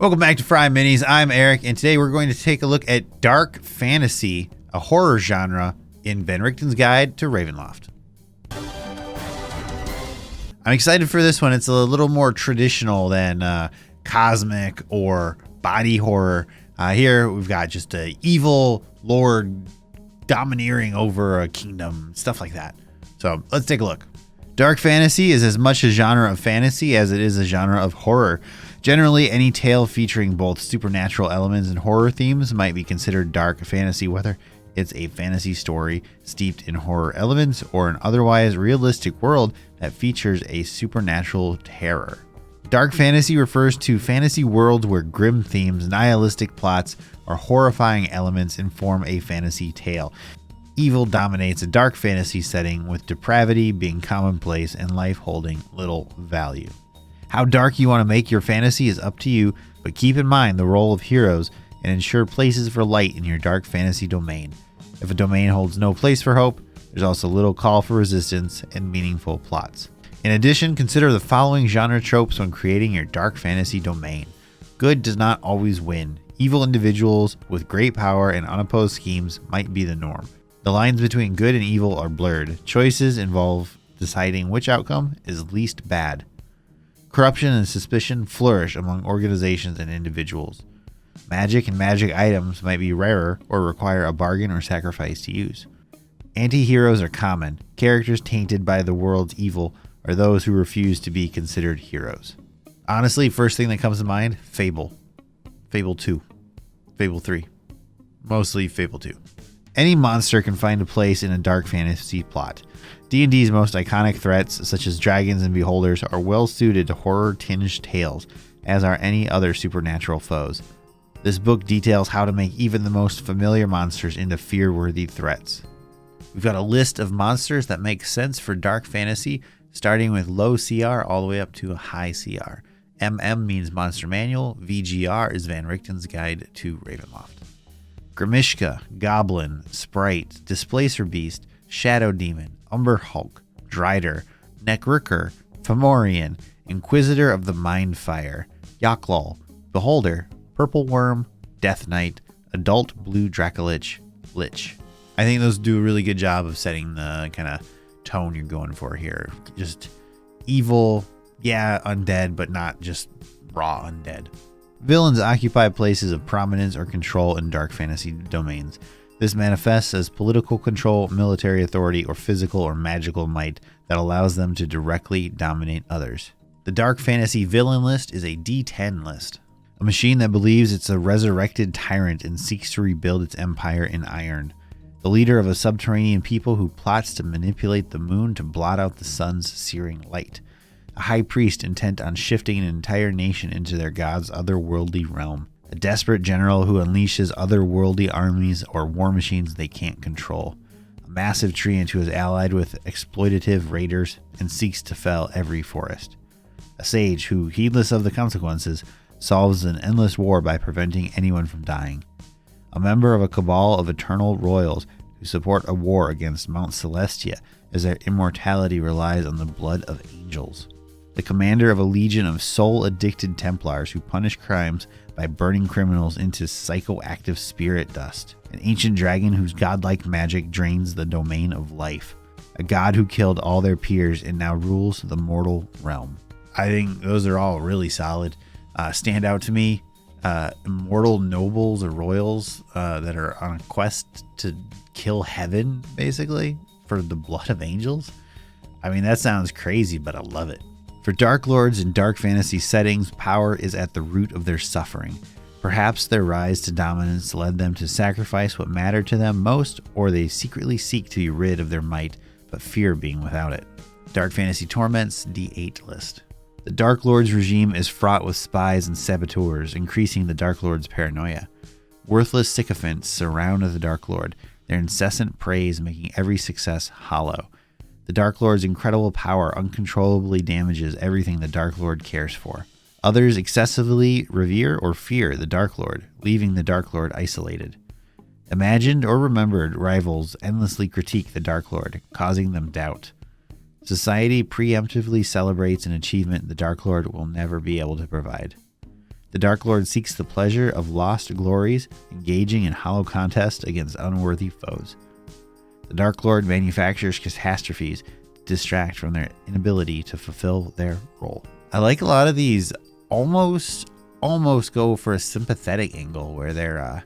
Welcome back to FryMinis. I'm Eric, and today we're going to take a look at dark fantasy, a horror genre, in Ben Richten's Guide to Ravenloft. I'm excited for this one. It's a little more traditional than cosmic or body horror. Here we've got just an evil lord domineering over a kingdom, stuff like that. So let's take a look. Dark fantasy is as much a genre of fantasy as it is a genre of horror. Generally, any tale featuring both supernatural elements and horror themes might be considered dark fantasy, whether it's a fantasy story steeped in horror elements or an otherwise realistic world that features a supernatural terror. Dark fantasy refers to fantasy worlds where grim themes, nihilistic plots, or horrifying elements inform a fantasy tale. Evil dominates a dark fantasy setting, with depravity being commonplace and life holding little value. How dark you want to make your fantasy is up to you, but keep in mind the role of heroes and ensure places for light in your dark fantasy domain. If a domain holds no place for hope, there's also little call for resistance and meaningful plots. In addition, consider the following genre tropes when creating your dark fantasy domain. Good does not always win. Evil individuals with great power and unopposed schemes might be the norm. The lines between good and evil are blurred. Choices involve deciding which outcome is least bad. Corruption and suspicion flourish among organizations and individuals. Magic and magic items might be rarer or require a bargain or sacrifice to use. Anti-heroes are common. Characters tainted by the world's evil are those who refuse to be considered heroes. Honestly, first thing that comes to mind, Fable. Fable 2. Fable 3. Mostly Fable 2. Any monster can find a place in a dark fantasy plot. D&D's most iconic threats, such as dragons and beholders, are well suited to horror-tinged tales, as are any other supernatural foes. This book details how to make even the most familiar monsters into fear-worthy threats. We've got a list of monsters that make sense for dark fantasy, starting with low CR all the way up to a high CR. MM means Monster Manual, VGR is Van Richten's Guide to Ravenloft. Grimishka, Goblin, Sprite, Displacer Beast, Shadow Demon, Umber Hulk, Drider, Neckricker, Fomorian, Inquisitor of the Mindfire, Yaklal, Beholder, Purple Worm, Death Knight, Adult Blue Dracolich, Lich. I think those do a really good job of setting the kind of tone you're going for here. Just evil, yeah, undead, but not just raw undead. Villains occupy places of prominence or control in dark fantasy domains. This manifests as political control, military authority, or physical or magical might that allows them to directly dominate others. The dark fantasy villain list is a D10 list. A machine that believes it's a resurrected tyrant and seeks to rebuild its empire in iron. The leader of a subterranean people who plots to manipulate the moon to blot out the sun's searing light. A high priest intent on shifting an entire nation into their god's otherworldly realm. A desperate general who unleashes otherworldly armies or war machines they can't control. A massive treant who is allied with exploitative raiders and seeks to fell every forest. A sage who, heedless of the consequences, solves an endless war by preventing anyone from dying. A member of a cabal of eternal royals who support a war against Mount Celestia as their immortality relies on the blood of angels. The commander of a legion of soul-addicted Templars who punish crimes by burning criminals into psychoactive spirit dust. An ancient dragon whose godlike magic drains the domain of life. A god who killed all their peers and now rules the mortal realm. I think those are all really solid. Stand out to me. Immortal nobles or royals that are on a quest to kill heaven, basically, for the blood of angels. I mean, that sounds crazy, but I love it. For Dark Lords in dark fantasy settings, power is at the root of their suffering. Perhaps their rise to dominance led them to sacrifice what mattered to them most, or they secretly seek to be rid of their might, but fear being without it. Dark Fantasy Torments, D8 list. The Dark Lord's regime is fraught with spies and saboteurs, increasing the Dark Lord's paranoia. Worthless sycophants surround the Dark Lord, their incessant praise making every success hollow. The Dark Lord's incredible power uncontrollably damages everything the Dark Lord cares for. Others excessively revere or fear the Dark Lord, leaving the Dark Lord isolated. Imagined or remembered rivals endlessly critique the Dark Lord, causing them doubt. Society preemptively celebrates an achievement the Dark Lord will never be able to provide. The Dark Lord seeks the pleasure of lost glories, engaging in hollow contest against unworthy foes. The Dark Lord manufactures catastrophes to distract from their inability to fulfill their role. I like a lot of these almost go for a sympathetic angle where they're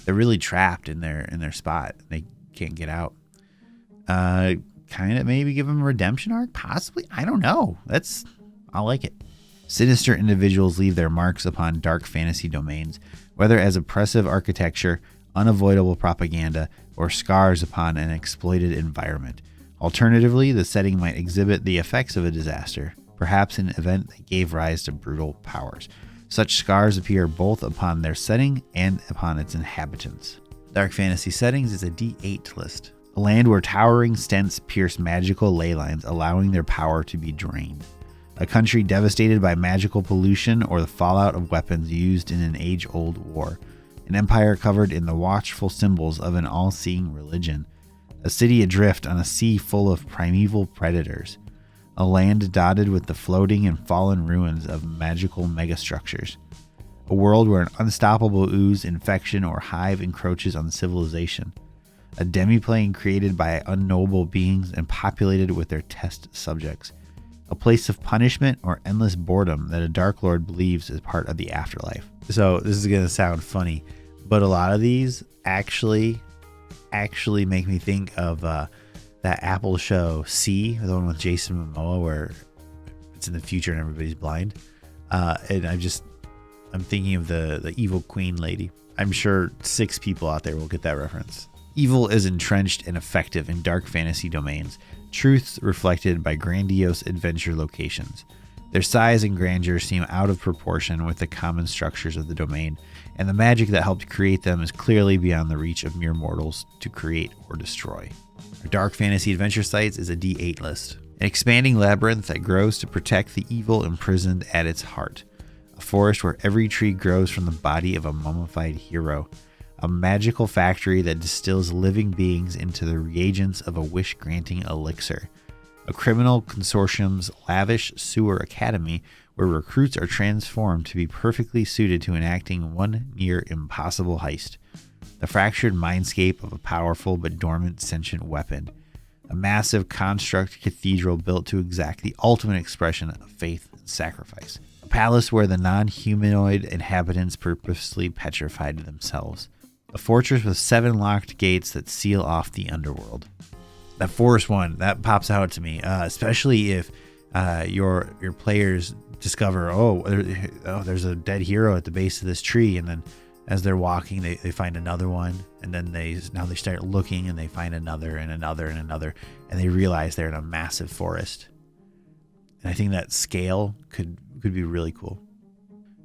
really trapped in their spot. They can't get out. Kind of maybe give them a redemption arc, possibly. I don't know. I like it. Sinister individuals leave their marks upon dark fantasy domains, whether as oppressive architecture, unavoidable propaganda, or scars upon an exploited environment. Alternatively, the setting might exhibit the effects of a disaster, perhaps an event that gave rise to brutal powers. Such scars appear both upon their setting and upon its inhabitants. Dark fantasy settings is a D8 list. A land where towering stents pierce magical ley lines, allowing their power to be drained. A country devastated by magical pollution or the fallout of weapons used in an age-old war. An empire covered in the watchful symbols of an all-seeing religion. A city adrift on a sea full of primeval predators. A land dotted with the floating and fallen ruins of magical megastructures. A world where an unstoppable ooze, infection, or hive encroaches on civilization. A demiplane created by unknowable beings and populated with their test subjects. A place of punishment or endless boredom that a Dark Lord believes is part of the afterlife. So this is going to sound funny, but a lot of these actually make me think of that Apple show C, the one with Jason Momoa where it's in the future and everybody's blind. And I'm thinking of the evil queen lady. I'm sure 6 people out there will get that reference. Evil is entrenched and effective in dark fantasy domains, truths reflected by grandiose adventure locations. Their size and grandeur seem out of proportion with the common structures of the domain, and the magic that helped create them is clearly beyond the reach of mere mortals to create or destroy. Our dark fantasy adventure sites is a D8 list. An expanding labyrinth that grows to protect the evil imprisoned at its heart. A forest where every tree grows from the body of a mummified hero. A magical factory that distills living beings into the reagents of a wish-granting elixir. A criminal consortium's lavish sewer academy where recruits are transformed to be perfectly suited to enacting one near impossible heist. The fractured mindscape of a powerful but dormant sentient weapon. A massive construct cathedral built to exact the ultimate expression of faith and sacrifice. A palace where the non-humanoid inhabitants purposely petrified themselves. A fortress with 7 locked gates that seal off the underworld. That forest one, that pops out to me, especially if your players discover, there's a dead hero at the base of this tree, and then as they're walking, they find another one, and then they start looking, and they find another, and another, and another, and they realize they're in a massive forest. And I think that scale could be really cool.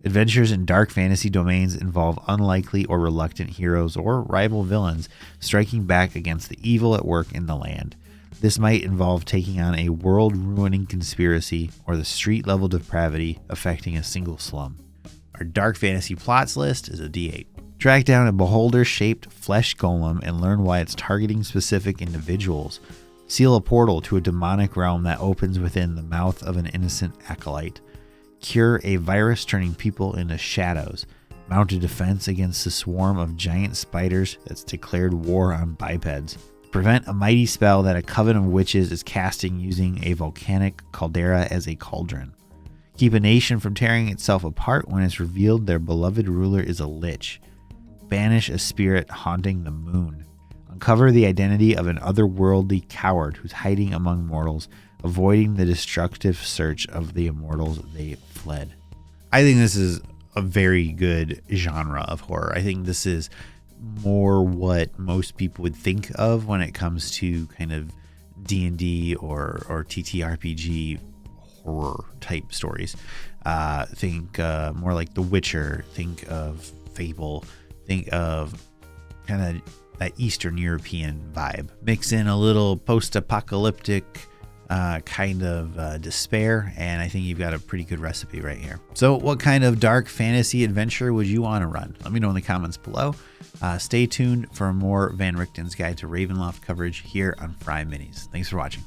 Adventures in dark fantasy domains involve unlikely or reluctant heroes or rival villains striking back against the evil at work in the land. This might involve taking on a world-ruining conspiracy or the street-level depravity affecting a single slum. Our dark fantasy plots list is a D8. Track down a beholder-shaped flesh golem and learn why it's targeting specific individuals. Seal a portal to a demonic realm that opens within the mouth of an innocent acolyte. Cure a virus turning people into shadows. Mount a defense against a swarm of giant spiders that's declared war on bipeds. Prevent a mighty spell that a coven of witches is casting using a volcanic caldera as a cauldron. Keep a nation from tearing itself apart when it's revealed their beloved ruler is a lich. Banish a spirit haunting the moon. Uncover the identity of an otherworldly coward who's hiding among mortals, avoiding the destructive search of the immortals they fled. I think this is a very good genre of horror. I think this is more what most people would think of when it comes to kind of D&D or TTRPG horror type stories. Think more like The Witcher, think of Fable, think of kind of that Eastern European vibe. Mix in a little post-apocalyptic kind of despair, and I think you've got a pretty good recipe right here. So what kind of dark fantasy adventure would you want to run? Let me know in the comments below. Stay tuned for more Van Richten's Guide to Ravenloft coverage here on FryMinis. Thanks for watching.